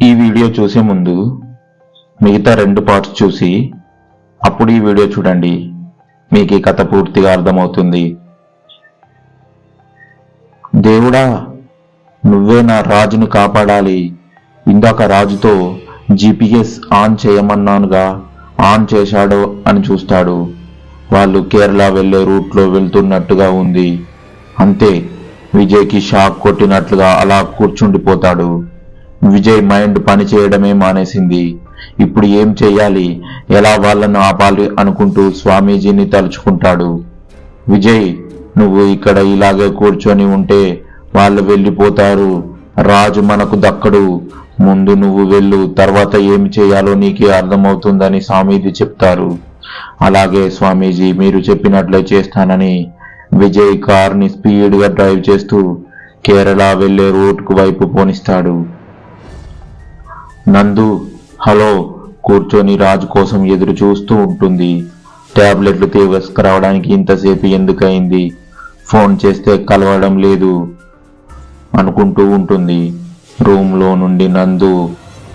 ఈ వీడియో చూసే ముందు మిగతా 2 పార్ట్స్ చూసి అప్పుడు ఈ వీడియో చూడండి. మీకు ఈ కథ పూర్తిగా అర్థమవుతుంది. దేవుడా, నువ్వే నా రాజుని కాపాడాలి. ఇందాక రాజుతో GPS ఆన్ చేయమన్నానుగా, ఆన్ చేశాడో అని చూస్తాడు. వాళ్ళు కేరళ వెళ్లే రూట్లో వెళ్తున్నట్టుగా ఉంది. అంతే, విజయ్కి షాక్ కొట్టినట్లుగా అలా కూర్చుండిపోతాడు. విజయ్ మైండ్ పని చేయడమే మానేసింది. ఇప్పుడు ఏం చెయ్యాలి, ఎలా వాళ్ళను ఆపాలి అనుకుంటూ స్వామీజీని తలుచుకుంటాడు. విజయ్, నువ్వు ఇక్కడ ఇలాగే కూర్చొని ఉంటే వాళ్ళు వెళ్ళిపోతారు. రాజు మనకు దక్కడు. ముందు నువ్వు వెళ్ళు, తర్వాత ఏమి చేయాలో నీకే అర్థమవుతుందని స్వామీజీ చెప్తారు. అలాగే స్వామీజీ, మీరు చెప్పినట్లే చేస్తానని విజయ్ కార్ని స్పీడ్గా డ్రైవ్ చేస్తూ కేరళ వెళ్లే రూట్కు వైపు పోనిస్తాడు. నందు హలో కూర్చొని రాజు కోసం ఎదురు చూస్తూ ఉంటుంది. టాబ్లెట్లు తీసుకురావడానికి ఇంతసేపు ఎందుకయింది, ఫోన్ చేస్తే కలవడం లేదు అనుకుంటూ ఉంటుంది. రూమ్లో నుండి నందు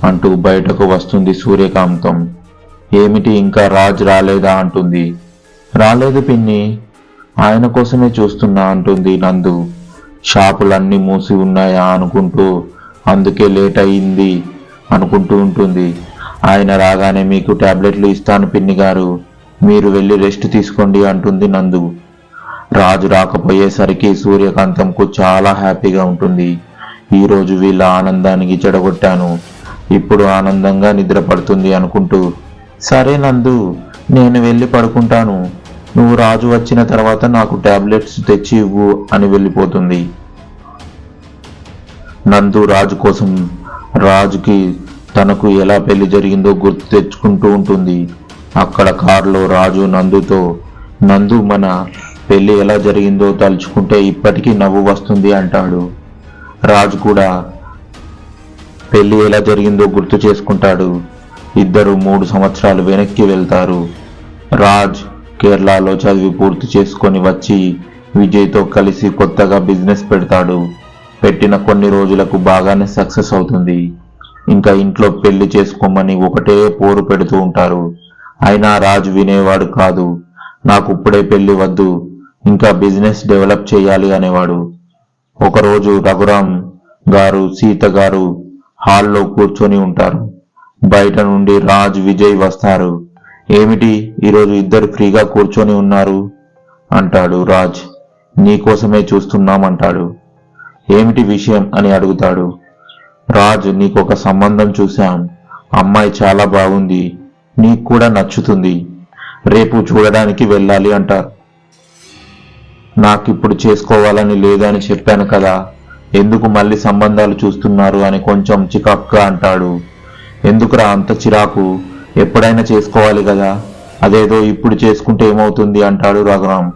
అంటూ బయటకు వస్తుంది సూర్యకాంతం. ఏమిటి, ఇంకా రాజ్ రాలేదా అంటుంది. రాలేదు పిన్ని, ఆయన కోసమే చూస్తున్నా అంటుంది నందు. షాపులన్నీ మూసి ఉన్నాయా అనుకుంటూ అందుకే లేట్ అయింది అనుకుంటూ ఉంటుంది. ఆయన రాగానే మీకు టాబ్లెట్లు ఇస్తాను పిన్ని గారు, మీరు వెళ్ళి రెస్ట్ తీసుకోండి అంటుంది నందు. రాజు రాకపోయేసరికి సూర్యకాంతంకు చాలా హ్యాపీగా ఉంటుంది. ఈరోజు వీళ్ళ ఆనందానికి చెడగొట్టాను, ఇప్పుడు ఆనందంగా నిద్ర పడుతుంది అనుకుంటూ, సరే నందు, నేను వెళ్ళి పడుకుంటాను. నువ్వు రాజు వచ్చిన తర్వాత నాకు టాబ్లెట్స్ తెచ్చి ఇవ్వు అని వెళ్ళిపోతుంది. నందు రాజు కోసం, రాజుకి తనకు ఎలా పెళ్లి జరిగిందో గుర్తు తెచ్చుకుంటూ ఉంటుంది. అక్కడ కారులో రాజు నందుతో, నందు, మన పెళ్లి ఎలా జరిగిందో తలుచుకుంటే ఇప్పటికీ నవ్వు వస్తుంది అంటాడు. రాజు కూడా పెళ్లి ఎలా జరిగిందో గుర్తు చేసుకుంటాడు. ఇద్దరు 3 సంవత్సరాలు వెనక్కి వెళ్తారు. రాజ్ కేరళలో చదివి పూర్తి చేసుకొని వచ్చి విజయ్తో కలిసి కొత్తగా బిజినెస్ పెడతాడు. పెట్టిన కొన్ని రోజులకు బాగానే సక్సెస్ అవుతుంది. ఇంకా ఇంట్లో పెళ్లి చేసుకోమని ఒకటే పోరు పెడుతూ ఉంటారు. అయినా రాజు వినేవాడు కాదు. నాకు ఇప్పుడే పెళ్లి వద్దు, ఇంకా బిజినెస్ డెవలప్ చేయాలి అనేవాడు. ఒకరోజు రఘురాం గారు, సీత గారు హాల్లో కూర్చొని ఉంటారు. బయట నుండి రాజ్, విజయ్ వస్తారు. ఏమిటి, ఈరోజు ఇద్దరు ఫ్రీగా కూర్చొని ఉన్నారు అంటాడు రాజ్. నీకోసమే చూస్తున్నామంటాడు. ఏమిటి విషయం అని అడుగుతాడు. రాజ్, నీకొక సంబంధం చూశాం, అమ్మాయి చాలా బాగుంది, నీకు కూడా నచ్చుతుంది, రేపు చూడడానికి వెళ్ళాలి అంటారు. నాకిప్పుడు చేసుకోవాలని లేదని చెప్పాను కదా, ఎందుకు మళ్ళీ సంబంధాలు చూస్తున్నారు అని కొంచెం చికాక్గా అంటాడు. ఎందుకురా అంత చిరాకు, ఎప్పుడైనా చేసుకోవాలి కదా, అదేదో ఇప్పుడు చేసుకుంటే ఏమవుతుంది అంటాడు రఘురాం.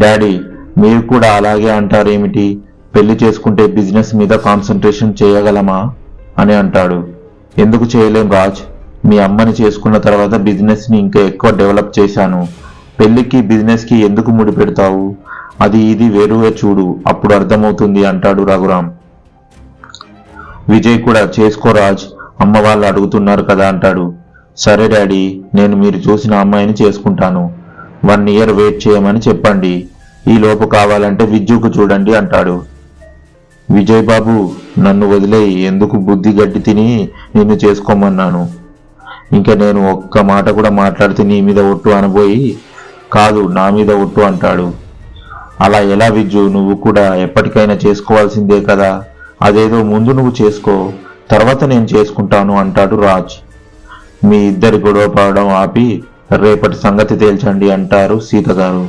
డాడీ, మీరు కూడా అలాగే అంటారేమిటి, పెళ్లి చేసుకుంటే బిజినెస్ మీద కాన్సన్ట్రేషన్ చేయగలమా అని అంటాడు. ఎందుకు చేయలేం రాజ్, మీ అమ్మని చేసుకున్న తర్వాత బిజినెస్ ని ఇంకా ఎక్కువ డెవలప్ చేశాను. పెళ్లికి బిజినెస్ కి ఎందుకు ముడి పెడతావు, అది ఇది వేరుగా చూడు, అప్పుడు అర్థమవుతుంది అంటాడు రఘురాం. విజయ్ కూడా చేసుకో రాజ్, అమ్మ వాళ్ళు అడుగుతున్నారు కదా అంటాడు. సరే డాడీ, నేను మీరు చూసిన అమ్మాయిని చేసుకుంటాను, 1 ఇయర్ వెయిట్ చేయమని చెప్పండి, ఈ లోపు కావాలంటే విజ్జుకు చూడండి అంటాడు. విజయ్ బాబు, నన్ను వదిలేయి, ఎందుకు బుద్ధి గడ్డి తిని నిన్ను చేసుకోమన్నాను. ఇంకా నేను ఒక్క మాట కూడా మాట్లాడితే నీ మీద ఒట్టు అనబోయి, కాదు నా మీద ఒట్టు అంటాడు. అలా ఎలా విజ్జు, నువ్వు కూడా ఎప్పటికైనా చేసుకోవాల్సిందే కదా, అదేదో ముందు నువ్వు చేసుకో, తర్వాత నేను చేసుకుంటాను అంటాడు రాజ్. మీ ఇద్దరి గొడవ పడడం ఆపి రేపటి సంగతి తేల్చండి అంటారు సీత గారు.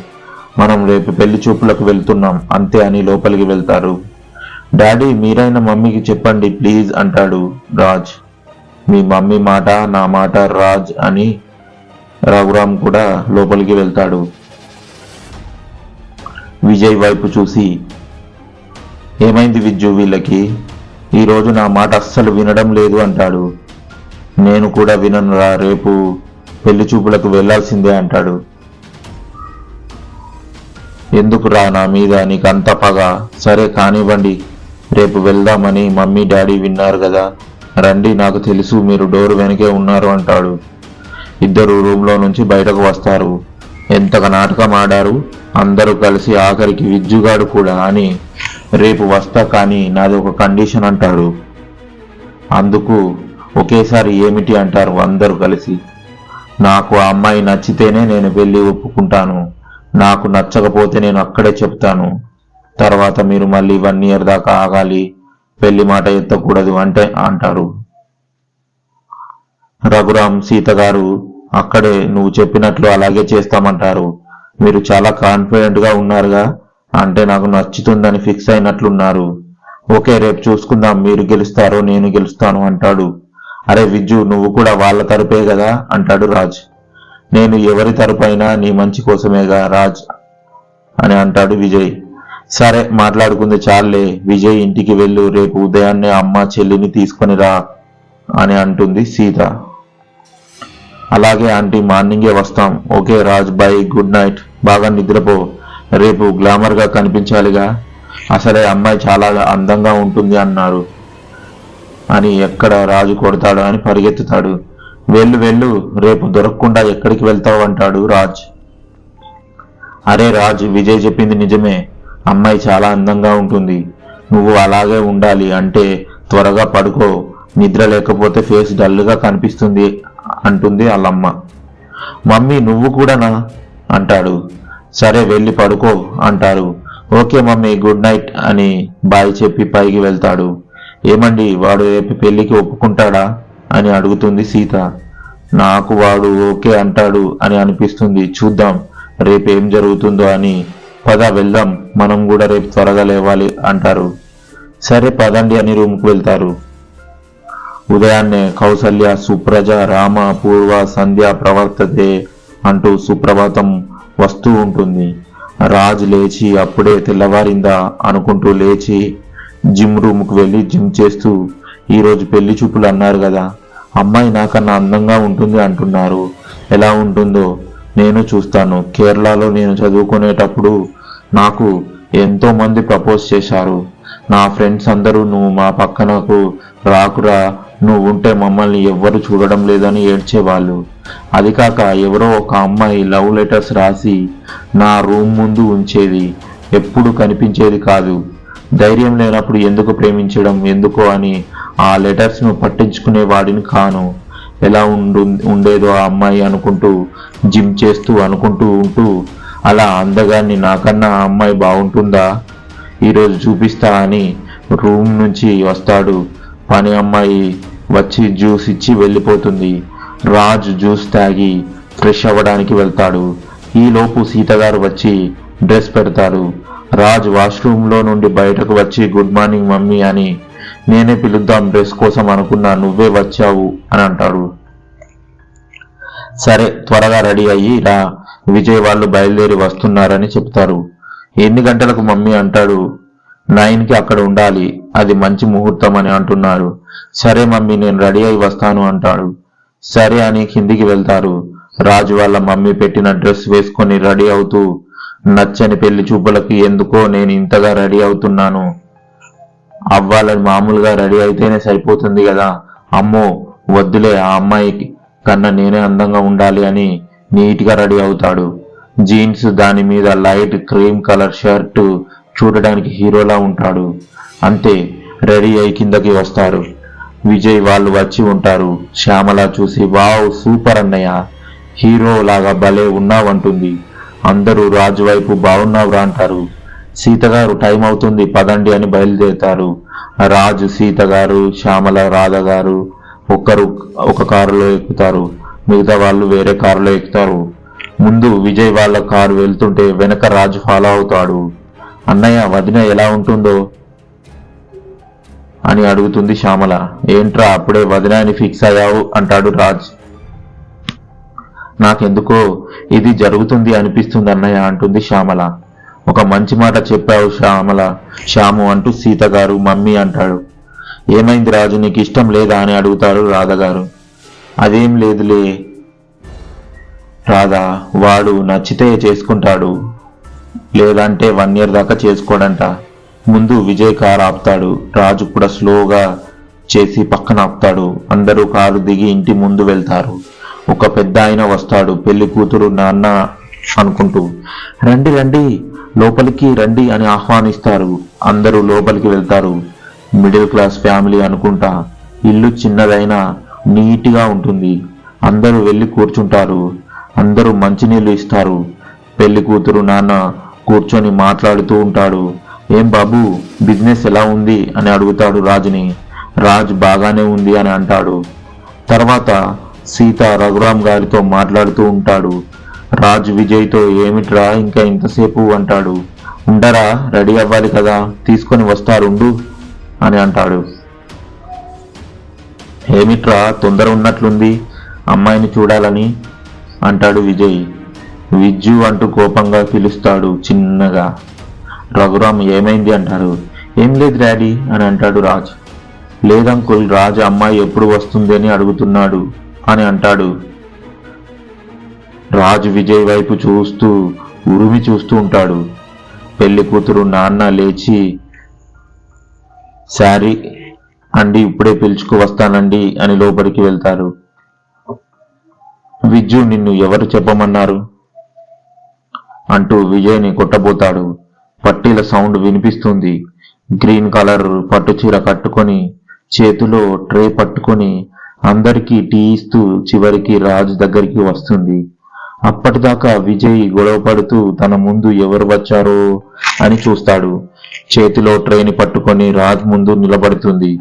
మనం రేపు పెళ్లి చూపులకు వెళ్తున్నాం అంతే అని లోపలికి వెళ్తారు. డాడీ, మీరైనా మమ్మీకి చెప్పండి ప్లీజ్ అంటాడు రాజ్. మీ మమ్మీ మాట నా మాట రాజ్ అని రఘురాం కూడా లోపలికి వెళ్తాడు. విజయ్ వైపు చూసి, ఏమైంది విజ్జు, వీళ్ళకి ఈరోజు నా మాట అస్సలు వినడం లేదు అంటాడు. నేను కూడా విననురా, రేపు పెళ్లి చూపులకు వెళ్లాల్సిందే అంటాడు. ఎందుకురా నా మీద నీకంత పగ, సరే కానివ్వండి, రేపు వెళ్దామని మమ్మీ డాడీ విన్నారు కదా, రండి, నాకు తెలుసు మీరు డోర్ వెనకే ఉన్నారు అంటాడు. ఇద్దరు రూమ్లో నుంచి బయటకు వస్తారు. ఎంతగా నాటకం ఆడారు అందరూ కలిసి, ఆఖరికి విజ్జుగాడు కూడా అని. రేపు వస్తా కానీ నాది ఒక కండిషన్ అంటాడు. అందుకు ఒకేసారి ఏమిటి అంటారు అందరూ కలిసి. నాకు ఆ అమ్మాయి నచ్చితేనే నేను వెళ్ళి ఒప్పుకుంటాను, నాకు నచ్చకపోతే నేను అక్కడే చెప్తాను. తర్వాత మీరు మళ్ళీ 1 year దాకా ఆగాలి, పెళ్లి మాట ఎత్తకూడదు అంటే అంటారు. రఘురాం సీత గారు అక్కడే నువ్వు చెప్పినట్లు అలాగే చేస్తామంటారు. మీరు చాలా కాన్ఫిడెంట్ గా ఉన్నారుగా, అంటే నాకు నచ్చుతుందని ఫిక్స్ అయినట్లున్నారు. ఓకే, రేపు చూసుకుందాం, మీరు గెలుస్తారో నేను గెలుస్తాను అంటాడు. అరే విజ్జు, నువ్వు కూడా వాళ్ళ తరపే కదా అంటాడు రాజ్. నేను ఎవరి తరపైనా నీ మంచి కోసమేగా రాజ్ అని అంటాడు విజయ్. సరే, మాట్లాడుకుంది చాలే, విజయ్ ఇంటికి వెళ్ళు, రేపు ఉదయాన్నే అమ్మ చెల్లిని తీసుకొని రా అని అంటుంది సీత. అలాగే ఆంటీ, మార్నింగే వస్తాం. Okay Raj, by, good night, బాగా నిద్రపో, రేపు గ్లామర్ గా కనిపించాలిగా, అసలే అమ్మాయి చాలా అందంగా ఉంటుంది అన్నారు అని ఎక్కడ రాజు కొడతాడు అని పరిగెత్తుతాడు. వెళ్ళు వెళ్ళు, రేపు దొరకకుండా ఎక్కడికి వెళ్తావు అంటాడు రాజ్. అరే రాజ్, విజయ్ చెప్పింది నిజమే, అమ్మాయి చాలా అందంగా ఉంటుంది, నువ్వు అలాగే ఉండాలి, అంటే త్వరగా పడుకో, నిద్ర లేకపోతే ఫేస్ డల్గా కనిపిస్తుంది అంటుంది వాళ్ళమ్మ. మమ్మీ నువ్వు కూడానా అంటాడు. సరే వెళ్ళి పడుకో అంటారు. ఓకే మమ్మీ, గుడ్ నైట్ అని బాయ్ చెప్పి పైకి వెళ్తాడు. ఏమండి, వాడు రేపు పెళ్లికి ఒప్పుకుంటాడా అని అడుగుతుంది సీత. నాకు వాడు ఓకే అంటాడు అని అనిపిస్తుంది, చూద్దాం రేపు ఏం జరుగుతుందో అని. పద వెళ్దాం, మనం కూడా రేపు త్వరగా లేవాలి అంటారు. సరే పదండి అని రూమ్కి వెళ్తారు. ఉదయాన్నే కౌసల్య, సుప్రజ, రామ, పూర్వ, సంధ్య ప్రవర్తతే అంటూ సుప్రభాతం వస్తూ ఉంటుంది. రాజ్ లేచి అప్పుడే తెల్లవారిందా అనుకుంటూ లేచి జిమ్ రూమ్కు వెళ్ళి జిమ్ చేస్తూ, ఈరోజు పెళ్లి చూపులు అన్నారు కదా, అమ్మాయి నాకన్నా అందంగా ఉంటుంది అంటున్నారు, ఎలా ఉంటుందో నేను చూస్తాను. కేరళలో నేను చదువుకునేటప్పుడు నాకు ఎంతో మంది ప్రపోజ్ చేశారు. నా ఫ్రెండ్స్ అందరూ నువ్వు మా పక్కనకు రాకురా, నువ్వు ఉంటే మమ్మల్ని ఎవ్వరు చూడడం లేదని ఏడ్చేవాళ్ళు. అది కాక ఎవరో ఒక అమ్మాయి లవ్ లెటర్స్ రాసి నా రూమ్ ముందు ఉంచేది, ఎప్పుడు కనిపించేది కాదు. ధైర్యం లేనప్పుడు ఎందుకు ప్రేమించడం ఎందుకో అని ఆ లెటర్స్ను పట్టించుకునే వాడిని కాను. ఎలా ఉండేదో ఆ అమ్మాయి అనుకుంటూ జిమ్ చేస్తూ అనుకుంటూ ఉంటూ, అలా అందగాన్ని నాకన్నా ఆ అమ్మాయి బాగుంటుందా, ఈరోజు చూపిస్తా అని రూమ్ నుంచి వస్తాడు. పని అమ్మాయి వచ్చి జ్యూస్ ఇచ్చి వెళ్ళిపోతుంది. రాజ్ జ్యూస్ తాగి ఫ్రెష్ అవ్వడానికి వెళ్తాడు. ఈలోపు సీతగారు వచ్చి డ్రెస్ పెడతారు. రాజ్ వాష్రూమ్లో నుండి బయటకు వచ్చి గుడ్ మార్నింగ్ మమ్మీ అని, నేనే పిలుద్దాం డ్రెస్ కోసం అనుకున్నా, నువ్వే వచ్చావు అని అంటాడు. సరే త్వరగా రెడీ అయ్యి రా, విజయ్ వాళ్ళు బయలుదేరి వస్తున్నారని చెప్తారు. ఎన్ని గంటలకు మమ్మీ అంటాడు. 9కి అక్కడ ఉండాలి, అది మంచి ముహూర్తం అని అంటున్నారు. సరే మమ్మీ, నేను రెడీ అయి వస్తాను అంటాడు. సరే అని కిందికి వెళ్తారు. రాజు వాళ్ళ మమ్మీ పెట్టిన డ్రెస్ వేసుకొని రెడీ అవుతూ, నచ్చని పెళ్లి చూపులకి ఎందుకో నేను ఇంతగా రెడీ అవుతున్నాను, అవ్వాలని మామూలుగా రెడీ అయితేనే సరిపోతుంది కదా, అమ్మో వద్దులే, ఆ అమ్మాయి కన్నా నేనే అందంగా ఉండాలి అని నీట్గా రెడీ అవుతాడు. జీన్స్, దాని మీద లైట్ క్రీమ్ కలర్ షర్టు, చూడడానికి హీరోలా ఉంటాడు. అంతే, రెడీ అయి కిందకి వస్తారు. విజయ్ వాళ్ళు వచ్చి ఉంటారు. శ్యామల చూసి, వావ్ సూపర్ అన్నయ్య, హీరో లాగా భలే ఉన్నావంటుంది. అందరూ రాజు వైపు బాగున్నావురా అంటారు. సీతగారు టైం అవుతుంది పదండి అని బయలుదేరుతారు. రాజు, సీతగారు, శ్యామల, రాధ గారు ఒక్కరు ఒక కారులో ఎక్కుతారు, మిగతా వాళ్ళు వేరే కారులో ఎక్కుతారు. ముందు విజయ్ వాళ్ళ కారు వెళ్తుంటే వెనక రాజు ఫాలో అవుతాడు. అన్నయ్య, వదిన ఎలా ఉంటుందో అని అడుగుతుంది శ్యామల. ఏంట్రా అప్పుడే వదిన అని ఫిక్స్ అయ్యావు అంటాడు రాజ్. నాకెందుకో ఇది జరుగుతుంది అనిపిస్తుంది అన్నయ్య అంటుంది శ్యామల. ఒక మంచి మాట చెప్పావు శ్యాము అంటూ సీత గారు మమ్మీ అంటాడు. ఏమైంది రాజు, నీకు ఇష్టం లేదా అని అడుగుతారు రాధగారు. అదేం లేదులే రాధా, వాడు నచ్చితే చేసుకుంటాడు, లేదంటే 1 year దాకా చేసుకోడంట. ముందు విజయ్ కార్ ఆపుతాడు. రాజు కూడా స్లోగా చేసి పక్కన ఆపుతాడు. అందరూ కారు దిగి ఇంటి ముందు వెళ్తారు. ఒక పెద్ద ఆయన వస్తాడు. పెళ్లి కూతురు నాన్న అనుకుంటూ, రండి రండి, లోపలికి రండి అని ఆహ్వానిస్తారు. అందరూ లోపలికి వెళ్తారు. మిడిల్ క్లాస్ ఫ్యామిలీ అనుకుంటా. ఇల్లు చిన్నదైనా నీట్గా ఉంటుంది. అందరూ వెళ్ళి కూర్చుంటారు. అందరూ మంచినీళ్ళు ఇస్తారు. పెళ్లి కూతురు నాన్న కూర్చొని మాట్లాడుతూ ఉంటాడు. ఏం బాబు, బిజినెస్ ఎలా ఉంది అని అడుగుతాడు రాజుని. రాజ్ బాగానే ఉంది అని అంటాడు. తర్వాత సీత రఘురాం గారితో మాట్లాడుతూ ఉంటాడు. రాజ్ విజయ్తో ఏమిట్రా ఇంకా ఇంతసేపు అంటాడు. ఉండరా, రెడీ అవ్వాలి కదా, తీసుకొని వస్తారుండు అని అంటాడు. ఏమిట్రా తొందర ఉన్నట్లుంది, అమ్మాయిని చూడాలని అంటాడు విజయ్. విజ్జు అంటూ కోపంగా పిలుస్తాడు చిన్నగా. రఘురామ్ ఏమైంది అంటాడు. ఏం లేదు డాడీ అని అంటాడు రాజ్. లేదంకుల్, రాజ్ అమ్మాయి ఎప్పుడు వస్తుంది అని అడుగుతున్నాడు అని అంటాడు. రాజ్ విజయ్ వైపు చూస్తూ ఉరిమి చూస్తూ ఉంటాడు. పెళ్లి కూతురు నాన్న లేచి, సారీ అండి, ఇప్పుడే పిలుచుకు వస్తానండి అని లోపలికి వెళ్తారు. విజ్జు, నిన్ను ఎవరు చెప్పమన్నారు అంటూ విజయ్ని కొట్టబోతాడు. పట్టీల సౌండ్ వినిపిస్తుంది. గ్రీన్ కలర్ పట్టుచీర కట్టుకొని చేతిలో ట్రే పట్టుకొని అందరికీ టీ ఇస్తూ చివరికి రాజ్ దగ్గరికి వస్తుంది. అప్పటిదాకా విజయ్ గొడవ పడుతూ తన ముందు ఎవరు వచ్చారో అని చూస్తాడు. చేతిలో ట్రేని పట్టుకొని రాజ్ ముందు నిలబడుతుంది.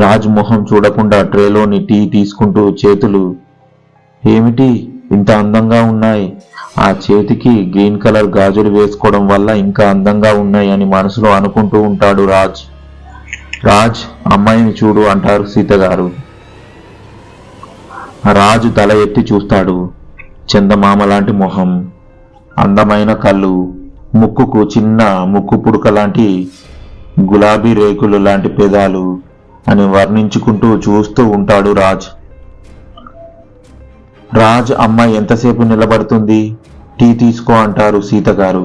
రాజ్ మొహం చూడకుండా ట్రేలోని టీ తీసుకుంటూ చేతులు ఏమిటి ఇంత అందంగా ఉన్నాయి, ఆ చేతికి గ్రీన్ కలర్ గాజులు వేసుకోవడం వల్ల ఇంకా అందంగా ఉన్నాయి అని మనసులో అనుకుంటూ ఉంటాడు రాజ్. రాజ్, అమ్మాయిని చూడు అంటారు సీత గారు. రాజు తల ఎత్తి చూస్తాడు. చందమామ లాంటి మొహం, అందమైన కళ్ళు, ముక్కుకు చిన్న ముక్కు పుడక లాంటి గులాబీ రేకులు లాంటి పెదాలు అని వర్ణించుకుంటూ చూస్తూ ఉంటాడు రాజ్. రాజ్, అమ్మాయి ఎంతసేపు నిలబడుతుంది, టీ తీసుకో అంటారు సీత గారు.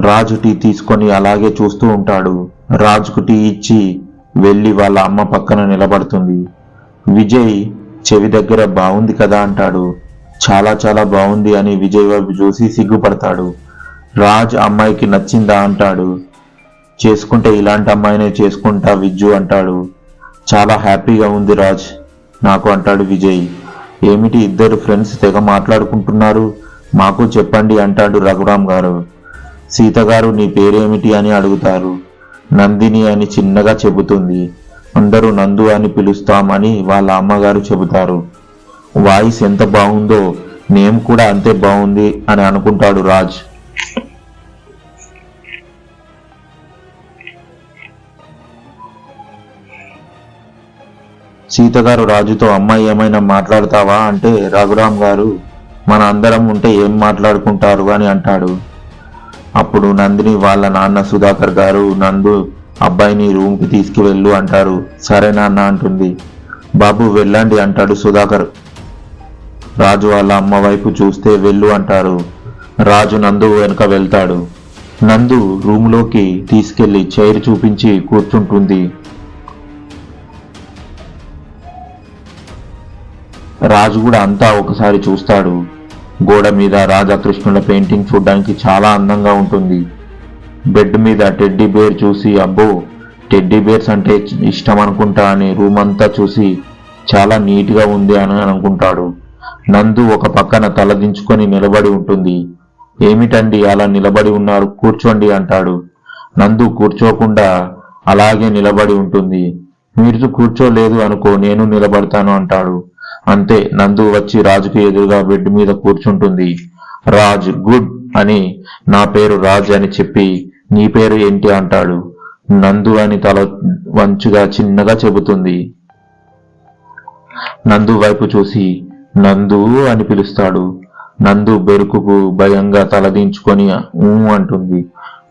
రాజు టీ తీసుకొని అలాగే చూస్తూ ఉంటాడు. రాజుకు టీ ఇచ్చి వెళ్ళి వాళ్ళ అమ్మ పక్కన నిలబడుతుంది. విజయ్ చెవి దగ్గర బాగుంది కదా అంటాడు. చాలా చాలా బాగుంది అని విజయ్ వైపు చూసి సిగ్గుపడతాడు. రాజ్, అమ్మాయికి నచ్చిందా అంటాడు. చేసుకుంటే ఇలాంటి అమ్మాయినే చేసుకుంటా విజ్జు అంటాడు. చాలా హ్యాపీగా ఉంది రాజ్ నాకు అంటాడు విజయ్. ఏమిటి ఇద్దరు ఫ్రెండ్స్ తెగ మాట్లాడుకుంటున్నారు, మాకు చెప్పండి అంటాడు రఘురాం గారు. సీత గారు, నీ పేరేమిటి అని అడుగుతారు. నందిని అని చిన్నగా చెబుతుంది. అందరూ నందు అని పిలుస్తామని వాళ్ళ అమ్మగారు చెబుతారు. వాయిస్ ఎంత బాగుందో, నేమ్ కూడా అంతే బాగుంది అని అనుకుంటాడు రాజ్. సీత గారు రాజుతో, అమ్మాయి ఏమైనా మాట్లాడతావా అంటే రఘురాం గారు, మన అందరం ఉంటే ఏం మాట్లాడుకుంటారు అని అంటాడు. అప్పుడు నందిని వాళ్ళ నాన్న సుధాకర్ గారు, నందు అబ్బాయిని రూమ్కి తీసుకువెళ్ళు అంటారు. సరే నాన్న అంటుంది. బాబు వెళ్ళండి అంటాడు సుధాకర్. రాజు వాళ్ళ అమ్మ వైపు చూస్తే వెళ్ళు అంటారు. రాజు నందు వెనుక వెళ్తాడు. నందు రూములోకి తీసుకెళ్లి చైర్ చూపించి కూర్చుంటుంది. రాజు కూడా అంతా ఒకసారి చూస్తాడు. గోడ మీద రాధాకృష్ణుల పెయింటింగ్ చూడడానికి చాలా అందంగా ఉంటుంది. బెడ్ మీద టెడ్డీ బేర్ చూసి, అబ్బో టెడ్డీ బేర్స్ అంటే ఇష్టం అనుకుంటా అని రూమ్ అంతా చూసి చాలా నీట్గా ఉంది అని అనుకుంటాడు. నందు ఒక పక్కన తలదించుకొని నిలబడి ఉంటుంది. ఏమిటండి అలా నిలబడి ఉన్నారు, కూర్చోండి అంటాడు. నందు కూర్చోకుండా అలాగే నిలబడి ఉంటుంది. మీరు కూర్చోలేదు అనుకో, నేను నిలబడతాను అంటాడు. అంతే, నందు వచ్చి రాజుకి ఎదురుగా బెడ్ మీద కూర్చుంటుంది. రాజ్, గుడ్ అని, నా పేరు రాజ్ అని చెప్పి, నీ పేరు ఏంటి అంటాడు. నందు అని తల వంచుగా చిన్నగా చెబుతుంది. నందు వైపు చూసి నందు అని పిలుస్తాడు. నందు బెరుకుకు భయంగా తలదించుకొని అంటుంది.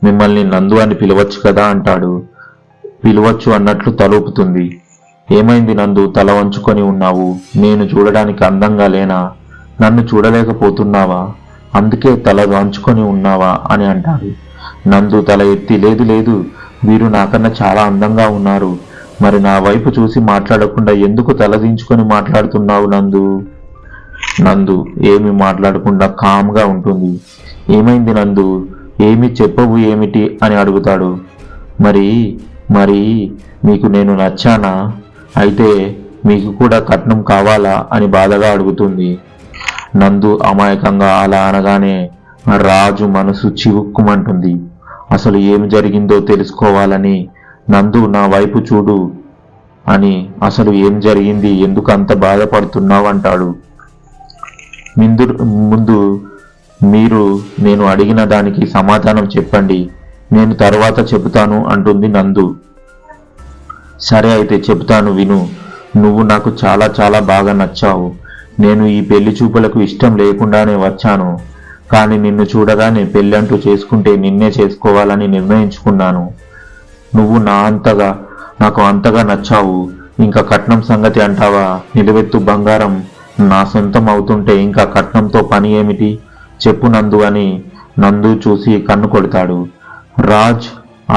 మిమ్మల్ని నందు అని పిలవచ్చు కదా అంటాడు. పిలవచ్చు అన్నట్లు తలూపుతుంది. ఏమైంది నందు, తల వంచుకొని ఉన్నావు? నేను చూడడానికి అందంగా లేనా? నన్ను చూడలేకపోతున్నావా? అందుకే తల వంచుకొని ఉన్నావా అని అంటాడు. నందు తల ఎత్తి, లేదు లేదు, వీరు నాకన్నా చాలా అందంగా ఉన్నారు. మరి నా వైపు చూసి మాట్లాడకుండా ఎందుకు తలదించుకొని మాట్లాడుతున్నావు నందు? నందు ఏమి మాట్లాడకుండా కామ్గా ఉంటుంది. ఏమైంది నందు? ఏమి చెప్పవు ఏమిటి అని అడుగుతాడు. మరి మరి మీకు నేను నచ్చానా? అయితే మీకు కూడా కట్నం కావాలా అని బాధగా అడుగుతుంది. నందు అమాయకంగా అలా అనగానే రాజు మనసు చివుక్కుమంటుంది. అసలు ఏమి జరిగిందో తెలుసుకోవాలని నందు నా వైపు చూడు అని, అసలు ఏం జరిగింది, ఎందుకు అంత బాధపడుతున్నావు అంటాడు. ముందు మీరు నేను అడిగిన దానికి సమాధానం చెప్పండి, నేను తర్వాత చెబుతాను అంటుంది నందు. సరే అయితే చెబుతాను విను. నువ్వు నాకు చాలా చాలా బాగా నచ్చావు. నేను ఈ పెళ్లి చూపులకు ఇష్టం లేకుండానే వచ్చాను. కానీ నిన్ను చూడగానే పెళ్ళంటూ చేసుకుంటే నిన్నే చేసుకోవాలని నిర్ణయించుకున్నాను. నువ్వు నాకు అంతగా నచ్చావు. ఇంకా కట్నం సంగతి అంటావా? నిలువెత్తు బంగారం నా సొంతం అవుతుంటే ఇంకా కట్నంతో పని ఏమిటి చెప్పు నందు అని నందు చూసి కన్ను కొడతాడు. రాజ్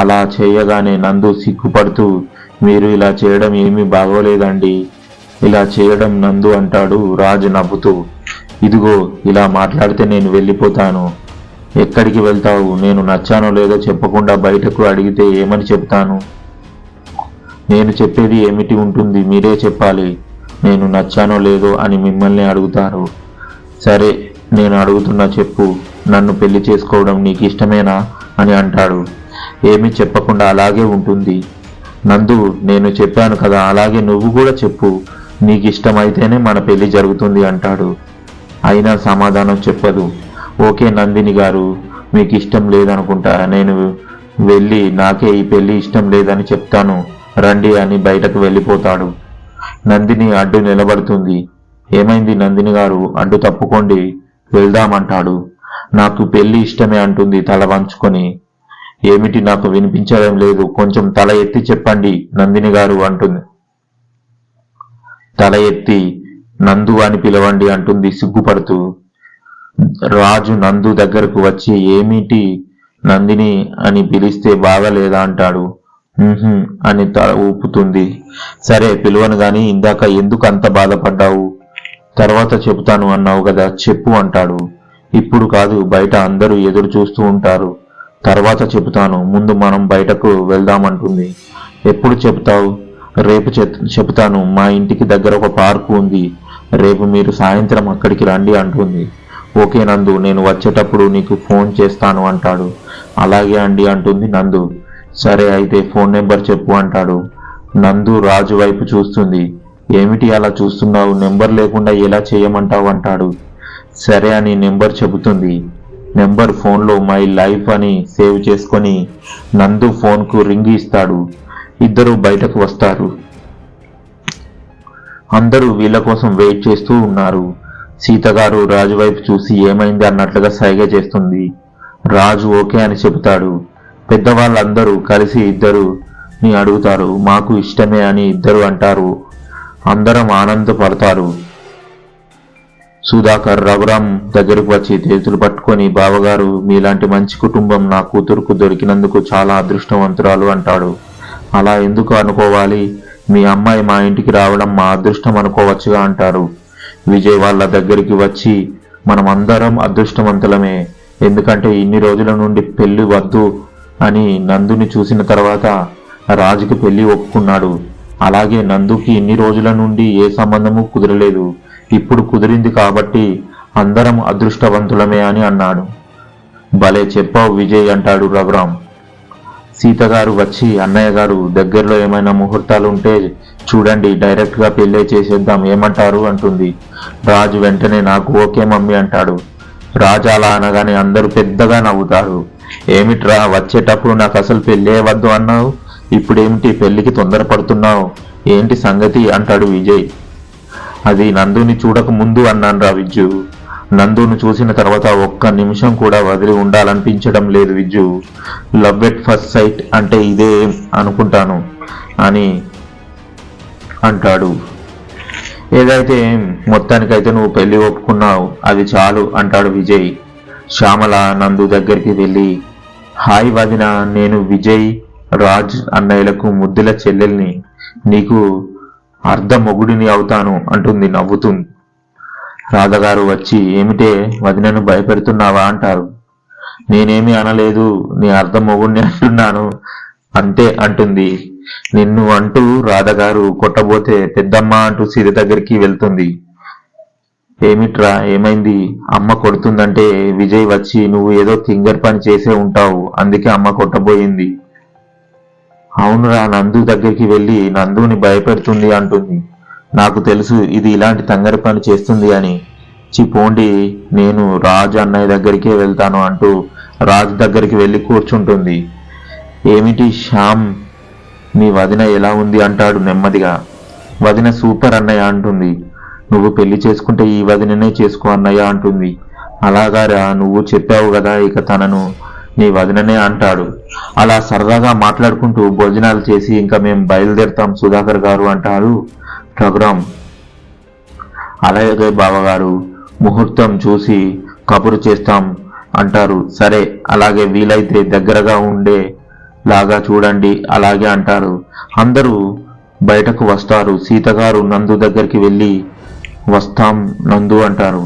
అలా చేయగానే నందు సిగ్గుపడుతూ, మీరు ఇలా చేయడం ఏమీ బాగోలేదండి, ఇలా చేయడం నందు అంటాడు. రాజు నవ్వుతూ, ఇదిగో ఇలా మాట్లాడితే నేను వెళ్ళిపోతాను. ఎక్కడికి వెళ్తావు? నేను నచ్చానో లేదో చెప్పకుండా బయటకు అడిగితే ఏమని చెప్తాను? నేను చెప్పేది ఏమిటి ఉంటుంది, మీరే చెప్పాలి. నేను నచ్చానో లేదో అని మిమ్మల్ని అడుగుతారు. సరే నేను అడుగుతున్నా చెప్పు, నన్ను పెళ్లి చేసుకోవడం నీకు ఇష్టమేనా అని అంటాడు. ఏమీ చెప్పకుండా అలాగే ఉంటుంది. నందు నేను చెప్పాను కదా, అలాగే నువ్వు కూడా చెప్పు, నీకు ఇష్టమైతేనే మన పెళ్లి జరుగుతుంది అంటాడు. అయినా సమాధానం చెప్పదు. ఓకే నందిని గారు, మీకు ఇష్టం లేదనుకుంటా, నేను వెళ్ళి నాకే ఈ పెళ్లి ఇష్టం లేదని చెప్తాను రండి అని బయటకు వెళ్ళిపోతాడు. నందిని అడ్డు నిలబడుతుంది. ఏమైంది నందిని గారు, అడ్డు తప్పుకోండి, వెళ్దామంటాడు. నాకు పెళ్లి ఇష్టమే అంటుంది తల వంచుకొని. ఏమిటి నాకు వినిపించడం లేదు, కొంచెం తల ఎత్తి చెప్పండి నందిని గారు అంటుంది. తల ఎత్తి నందు అని పిలవండి అంటుంది సిగ్గుపడుతూ. రాజు నందు దగ్గరకు వచ్చి ఏమిటి నందిని అని పిలిస్తే బాగలేదా అంటాడు. అని తల ఊపుతుంది. సరే పిలువను గాని ఇందాక ఎందుకు అంత బాధపడ్డావు? తర్వాత చెబుతాను అన్నావు కదా, చెప్పు అంటాడు. ఇప్పుడు కాదు, బయట అందరూ ఎదురు చూస్తూ ఉంటారు, తర్వాత చెబుతాను, ముందు మనం బయటకు వెళ్దామంటుంది. ఎప్పుడు చెబుతావు? రేపు చెబుతాను. మా ఇంటికి దగ్గర ఒక పార్కు ఉంది, రేపు మీరు సాయంత్రం అక్కడికి రండి అంటుంది. ఓకే నందు, నేను వచ్చేటప్పుడు నీకు ఫోన్ చేస్తాను అంటాడు. అలాగే అండి అంటుంది నందు. సరే అయితే ఫోన్ నెంబర్ చెప్పు అంటాడు. నందు రాజు వైపు చూస్తుంది. ఏమిటి అలా చూస్తున్నావు, నెంబర్ లేకుండా ఎలా చేయమంటావు అంటాడు. సరే అని నెంబర్ చెబుతుంది. నెంబర్ ఫోన్లో మై లైఫ్ అని సేవ్ చేసుకొని నందు ఫోన్కు రింగ్ ఇస్తాడు. ఇద్దరు బయటకు వస్తారు. అందరూ వీళ్ళ కోసం వెయిట్ చేస్తూ ఉన్నారు. సీతగారు రాజు వైపు చూసి ఏమైంది అన్నట్లుగా సైగ చేస్తుంది. రాజు ఓకే అని చెబుతాడు. పెద్దవాళ్ళందరూ కలిసి ఇద్దరుని అడుగుతారు. మాకు ఇష్టమే అని ఇద్దరు అంటారు. అందరం ఆనందపడతారు. సుధాకర్ రఘురాం దగ్గరకు వచ్చి చేతులు పట్టుకొని, బావగారు మీలాంటి మంచి కుటుంబం నా కూతురుకు దొరికినందుకు చాలా అదృష్టవంతురాలు అంటాడు. అలా ఎందుకు అనుకోవాలి, మీ అమ్మాయి మా ఇంటికి రావడం మా అదృష్టం అనుకోవచ్చుగా అంటారు. విజయ్ వాళ్ళ దగ్గరికి వచ్చి మనం అందరం అదృష్టవంతులమే, ఎందుకంటే ఇన్ని రోజుల నుండి పెళ్లి వద్దు అని నందుని చూసిన తర్వాత రాజుకి పెళ్లి ఒప్పుకున్నాడు. అలాగే నందుకి ఇన్ని రోజుల నుండి ఏ సంబంధము కుదరలేదు, ఇప్పుడు కుదిరింది కాబట్టి అందరం అదృష్టవంతులమే అని అన్నాడు. భలే చెప్పావు విజయ్ అంటాడు రఘురాం. సీతగారు వచ్చి అన్నయ్య గారు దగ్గరలో ఏమైనా ముహూర్తాలు ఉంటే చూడండి, డైరెక్ట్ గా పెళ్ళే చేసేద్దాం ఏమంటారు అంటుంది. రాజు వెంటనే నాకు ఓకే మమ్మీ అంటాడు. రాజు అలా అనగానే అందరూ పెద్దగా నవ్వుతారు. ఏమిట్రా వచ్చేటప్పుడు నాకు అసలు పెళ్ళే వద్దు అన్నావు, ఇప్పుడేమిటి పెళ్లికి తొందరపడుతున్నావు, ఏంటి సంగతి అంటాడు విజయ్. అది నందుని చూడక ముందు అన్నాను విజ్జు, నందును చూసిన తర్వాత ఒక్క నిమిషం కూడా వదిలి ఉండాలనిపించడం లేదు Vijju. Love at first sight అంటే ఇదే అనుకుంటాను అని అంటాడు. ఏదైతే మొత్తానికైతే నువ్వు పెళ్లి ఒప్పుకున్నావు, అది చాలు అంటాడు విజయ్. శ్యామల నందు దగ్గరికి వెళ్ళి, హాయ్ వదిన, నేను విజయ్ రాజ్ అన్నయ్యలకు ముద్దుల చెల్లెల్ని, నీకు అర్ధ మొగుడిని అవుతాను అంటుంది నవ్వుతుంది. రాధగారు వచ్చి, ఏమిటే వదినను భయపెడుతున్నావా అంటారు. నేనేమీ అనలేదు, నీ అర్ధ మొగుడిని అంటున్నాను అంతే అంటుంది. నిన్ను అంటూ రాధగారు కొట్టబోతే పెద్దమ్మ అంటూ సీత దగ్గరికి వెళ్తుంది. ఏమిట్రా, ఏమైంది? అమ్మ కొడుతుందంటే విజయ్ వచ్చి నువ్వు ఏదో తింగర్ పని చేసే ఉంటావు, అందుకే అమ్మ కొట్టబోయింది. అవునురా, నందు దగ్గరికి వెళ్ళి నందుని భయపెడుతుంది అంటుంది. నాకు తెలుసు ఇది ఇలాంటి తంగరి పని చేస్తుంది అని. పోండి, నేను రాజు అన్నయ్య దగ్గరికే వెళ్తాను అంటూ రాజు దగ్గరికి వెళ్ళి కూర్చుంటుంది. ఏమిటి శ్యామ్, మీ వదిన ఎలా ఉంది అంటాడు నెమ్మదిగా. వదిన సూపర్ అన్నయ్య అంటుంది. నువ్వు పెళ్లి చేసుకుంటే ఈ వదిననే చేసుకో అన్నయ్య అంటుంది. అలాగారా, నువ్వు చెప్పావు కదా, ఇక తనను నీ వదిననే అంటాడు. అలా సరదాగా మాట్లాడుకుంటూ భోజనాలు చేసి ఇంకా మేము బయలుదేరుతాం సుధాకర్ గారు అంటారు రఘురాం. అలాగే బావగారు, ముహూర్తం చూసి కబురు చేస్తాం అంటారు. సరే, అలాగే వీలైతే దగ్గరగా ఉండే లాగా చూడండి అలాగే అంటారు. అందరూ బయటకు వస్తారు. సీతగారు నందు దగ్గరికి వెళ్ళి వస్తాం నందు అంటారు.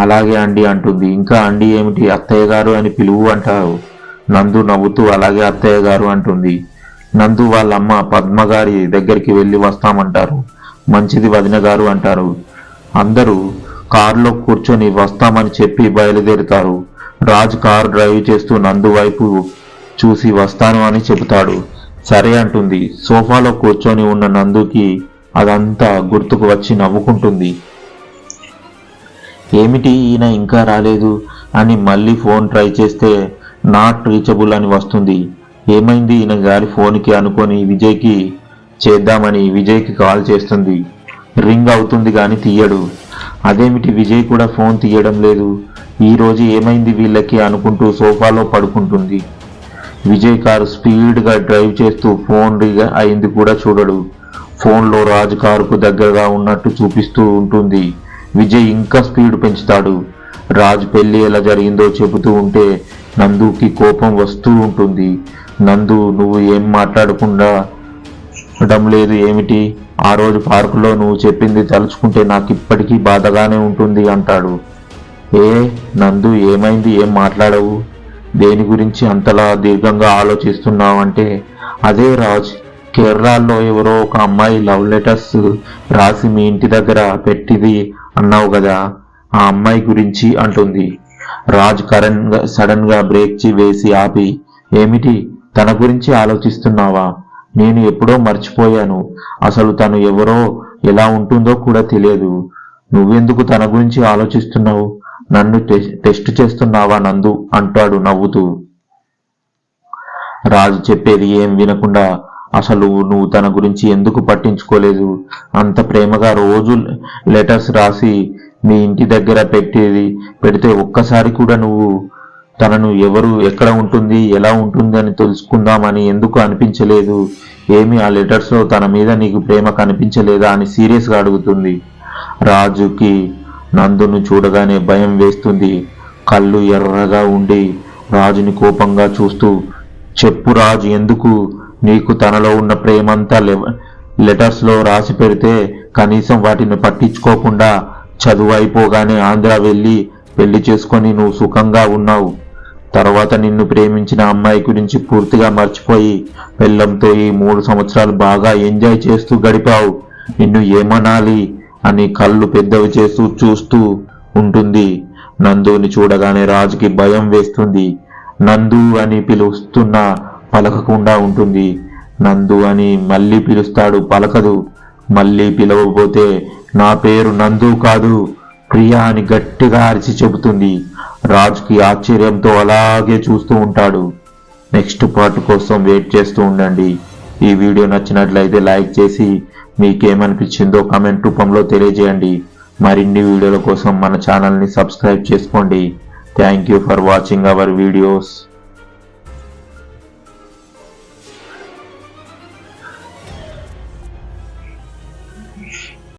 అలాగే అండి అంటుంది. ఇంకా అండి ఏమిటి, అత్తయ్య గారు అని పిలువు అంటారు. నందు నవ్వుతూ అలాగే అత్తయ్య గారు అంటుంది. నందు వాళ్ళమ్మ పద్మగారి దగ్గరికి వెళ్ళి వస్తామంటారు. మంచిది వదిన గారు అంటారు. అందరూ కారులో కూర్చొని వస్తామని చెప్పి బయలుదేరుతారు. రాజ్ కారు డ్రైవ్ చేస్తూ నందు వైపు చూసి వస్తాను అని చెబుతాడు. సరే అంటుంది. సోఫాలో కూర్చొని ఉన్న నందుకి అదంతా గుర్తుకు వచ్చి నవ్వుకుంటుంది. ఏమిటి ఈయన ఇంకా రాలేదు అని మళ్ళీ ఫోన్ ట్రై చేస్తే నాట్ రీచబుల్ అని వస్తుంది. ఏమైంది ఈయన గారి ఫోన్కి అనుకొని విజయ్కి చేద్దామని విజయ్కి కాల్ చేస్తుంది. రింగ్ అవుతుంది కానీ తీయడు. అదేమిటి, విజయ్ కూడా ఫోన్ తీయడం లేదు, ఈ రోజు ఏమైంది వీళ్ళకి అనుకుంటూ సోఫాలో పడుకుంటుంది. విజయ్ కారు స్పీడ్గా డ్రైవ్ చేస్తూ ఫోన్ రింగ్ అయింది కూడా చూడడు. ఫోన్లో రాజు కారుకు దగ్గరగా ఉన్నట్టు చూపిస్తూ ఉంటుంది. విజయ్ ఇంకా స్పీడ్ పెంచుతాడు. రాజు పెళ్లి ఎలా జరిగిందో చెబుతూ ఉంటే నందుకి కోపం వస్తూ ఉంటుంది. నందు, నువ్వు ఏం మాట్లాడకుండా లేదు ఏమిటి? ఆ రోజు పార్కులో నువ్వు చెప్పింది తలుచుకుంటే నాకు ఇప్పటికీ బాధగానే ఉంటుంది అంటాడు. నందు, ఏమైంది, ఏం మాట్లాడవు? దేని గురించి అంతలా దీర్ఘంగా ఆలోచిస్తున్నావంటే, అదే రాజ్, కేరళలో ఎవరో ఒక అమ్మాయి లవ్ లెటర్స్ రాసి మీ ఇంటి దగ్గర పెట్టింది అన్నావు కదా, ఆ అమ్మాయి గురించి అంటుంది. రాజ్ సడన్ గా బ్రేక్ వేసి ఆపి, ఏమిటి, తన గురించి ఆలోచిస్తున్నావా? నేను ఎప్పుడో మర్చిపోయాను. అసలు తను ఎవరో ఎలా ఉంటుందో కూడా తెలియదు. నువ్వెందుకు తన గురించి ఆలోచిస్తున్నావు? నన్ను టెస్ట్ చేస్తున్నావా నందు అంటాడు నవ్వుతూ. రాజు చెప్పేది ఏం వినకుండా, అసలు నువ్వు తన గురించి ఎందుకు పట్టించుకోలేదు? అంత ప్రేమగా రోజు లెటర్స్ రాసి మీ ఇంటి దగ్గర పెడితే ఒక్కసారి కూడా నువ్వు తనను ఎవరు, ఎక్కడ ఉంటుంది, ఎలా ఉంటుంది అని తెలుసుకుందామని ఎందుకు అనిపించలేదు? ఏమి ఆ లెటర్స్ లో తన మీద నీకు ప్రేమ కనిపించలేదా అని సీరియస్గా అడుగుతుంది. రాజుకి నందును చూడగానే భయం వేస్తుంది. కళ్ళు ఎర్రగా ఉండి రాజుని కోపంగా చూస్తూ, చెప్పు రాజు, ఎందుకు? నీకు తనలో ఉన్న ప్రేమంతా లెటర్స్ లో రాసి పెడితే కనీసం వాటిని పట్టించుకోకుండా చదువు అయిపోగానే ఆంధ్ర వెళ్ళి పెళ్లి చేసుకొని నువ్వు సుఖంగా ఉన్నావు. తర్వాత నిన్ను ప్రేమించిన అమ్మాయి గురించి పూర్తిగా మర్చిపోయి పెళ్ళంతో ఈ 3 సంవత్సరాలు బాగా ఎంజాయ్ చేస్తూ గడిపావు. నిన్ను ఏమనాలి అని కళ్ళు పెద్దవి చేస్తూ చూస్తూ ఉంటుంది. నందుని చూడగానే రాజుకి భయం వేస్తుంది. నందు అని పిలుస్తున్నా పలకకుండా ఉంటుంది. నందు అని మళ్ళీ పిలుస్తాడు, పలకదు. మళ్ళీ పిలవబోతే, నా పేరు నందు కాదు, ప్రియా అని గట్టిగా అరిచి చెబుతుంది. రాజుకి ఆశ్చర్యంతో అలాగే చూస్తూ ఉంటాడు. నెక్స్ట్ పార్ట్ కోసం వెయిట్ చేస్తూ ఉండండి. ఈ వీడియో నచ్చినట్లయితే లైక్ చేసి మీకేమనిపించిందో కామెంట్ రూపంలో తెలియజేయండి. మరిన్ని వీడియోల కోసం మన ఛానల్ని సబ్స్క్రైబ్ చేసుకోండి. Thank you for watching our videos.